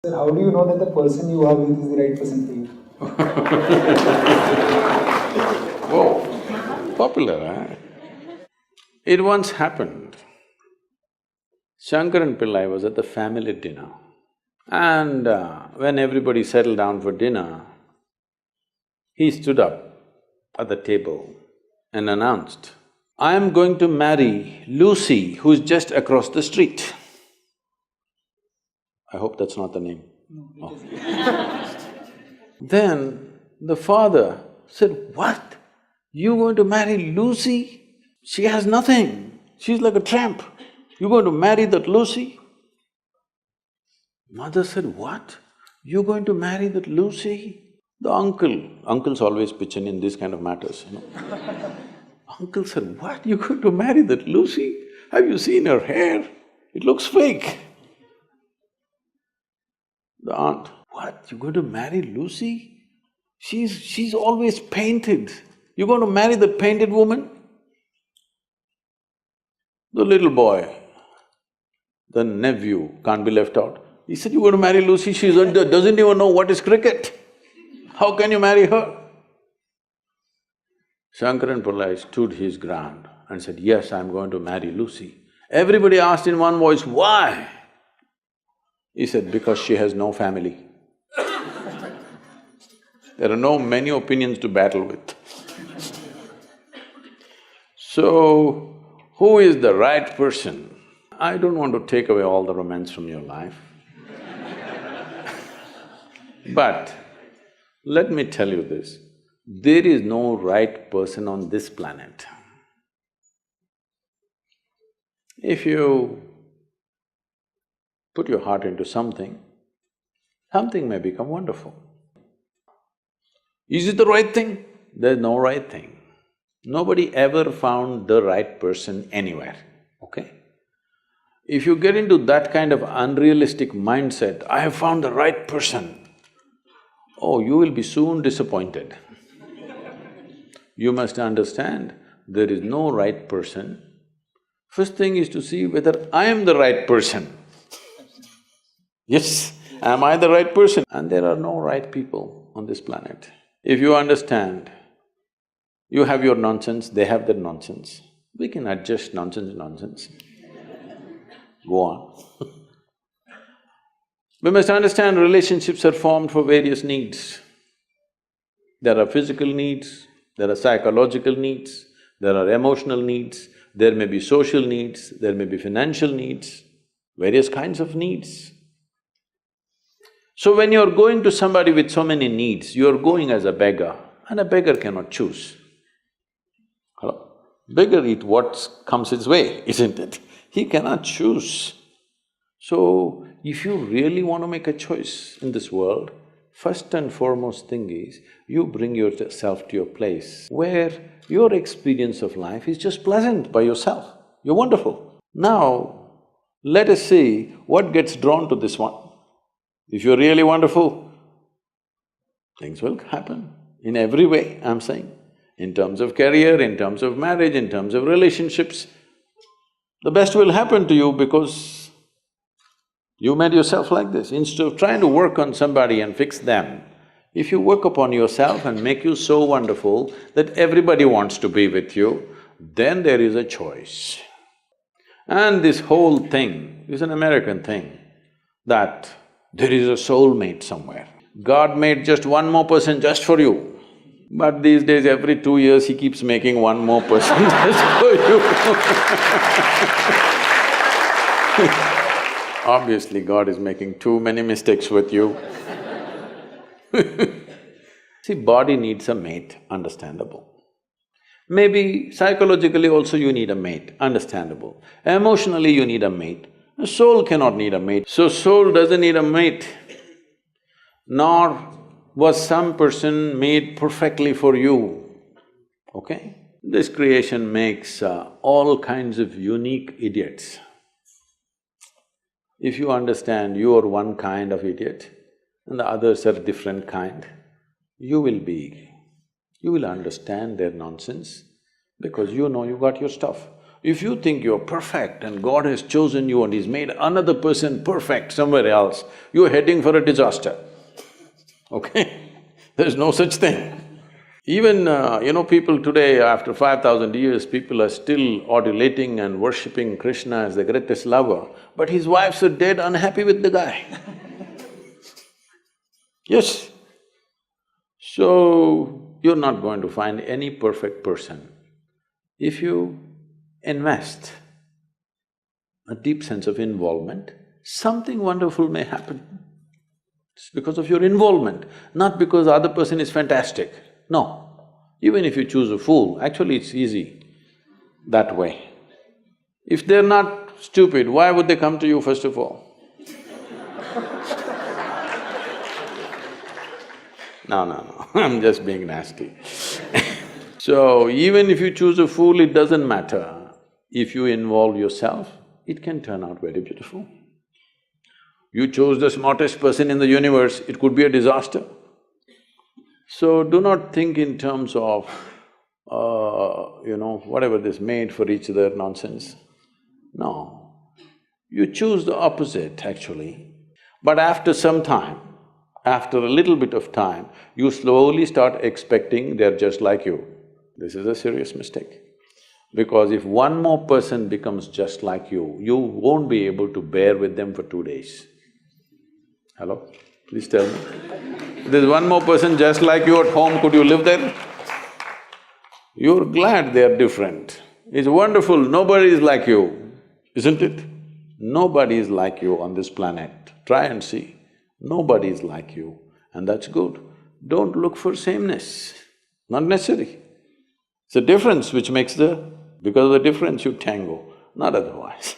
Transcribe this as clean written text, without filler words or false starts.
Sir, how do you know that the person you are with is the right person for you? Oh, popular, huh? It once happened. Shankaran Pillai was at the family dinner, and when everybody settled down for dinner, he stood up at the table and announced, "I am going to marry Lucy, who's just across the street." I hope that's not the name. No, Then the father said, "What? You going to marry Lucy? She has nothing. She's like a tramp. You're going to marry that Lucy?" Mother said, "What? You're going to marry that Lucy?" The uncles always pitch in this kind of matters, you know. Uncle said, "What? You're going to marry that Lucy? Have you seen her hair? It looks fake." The aunt, "What? You're going to marry Lucy? She's always painted. You're going to marry that painted woman?" The little boy, the nephew, can't be left out. He said, "You're going to marry Lucy, she doesn't even know what is cricket. How can you marry her?" Shankaran Pillai stood his ground and said, "Yes, I'm going to marry Lucy." Everybody asked in one voice, "Why?" He said, "Because she has no family." There are no many opinions to battle with. So, who is the right person? I don't want to take away all the romance from your life. But let me tell you this, there is no right person on this planet. If you put your heart into something, something may become wonderful. Is it the right thing? There's no right thing. Nobody ever found the right person anywhere, okay? If you get into that kind of unrealistic mindset, "I have found the right person," oh, you will be soon disappointed. You must understand, there is no right person. First thing is to see whether I am the right person. Yes, am I the right person? And there are no right people on this planet. If you understand, you have your nonsense, they have their nonsense, we can adjust nonsense. Go on. We must understand relationships are formed for various needs. There are physical needs, there are psychological needs, there are emotional needs, there may be social needs, there may be financial needs, various kinds of needs. So when you're going to somebody with so many needs, you're going as a beggar, and a beggar cannot choose. Hello? Beggar eat what comes his way, isn't it? He cannot choose. So, if you really want to make a choice in this world, first and foremost thing is, you bring yourself to your place where your experience of life is just pleasant by yourself. You're wonderful. Now, let us see what gets drawn to this one. If you're really wonderful, things will happen in every way, I'm saying. In terms of career, in terms of marriage, in terms of relationships, the best will happen to you because you made yourself like this. Instead of trying to work on somebody and fix them, if you work upon yourself and make you so wonderful that everybody wants to be with you, then there is a choice. And this whole thing is an American thing, that there is a soulmate somewhere. God made just one more person just for you, but these days every 2 years he keeps making one more person just for you. Obviously, God is making too many mistakes with you. See, body needs a mate, understandable. Maybe psychologically also you need a mate, understandable. Emotionally you need a mate. A soul cannot need a mate. So soul doesn't need a mate, nor was some person made perfectly for you, okay? This creation makes all kinds of unique idiots. If you understand you are one kind of idiot and the others are different kind, you will understand their nonsense because you know you got your stuff. If you think you're perfect and God has chosen you and He's made another person perfect somewhere else, you're heading for a disaster, okay? There's no such thing. Even, people today, after 5,000 years, people are still adulating and worshipping Krishna as the greatest lover, but his wives are dead unhappy with the guy. Yes. So, you're not going to find any perfect person. If you invest a deep sense of involvement, something wonderful may happen. It's because of your involvement, not because the other person is fantastic. No. Even if you choose a fool, actually it's easy that way. If they're not stupid, why would they come to you first of all? No, I'm just being nasty. So, even if you choose a fool, it doesn't matter. If you involve yourself, it can turn out very beautiful. You chose the smartest person in the universe, it could be a disaster. So, do not think in terms of, whatever this made for each other nonsense. No. You choose the opposite, actually. But after some time, after a little bit of time, you slowly start expecting they're just like you. This is a serious mistake. Because if one more person becomes just like you won't be able to bear with them for 2 days. Hello? Please tell me. There's one more person just like you at home, could you live there? You're glad they're different. It's wonderful, nobody is like you, isn't it? Nobody is like you on this planet. Try and see. Nobody is like you, and that's good. Don't look for sameness, not necessary. It's a difference which makes the… because of the difference you tango, not otherwise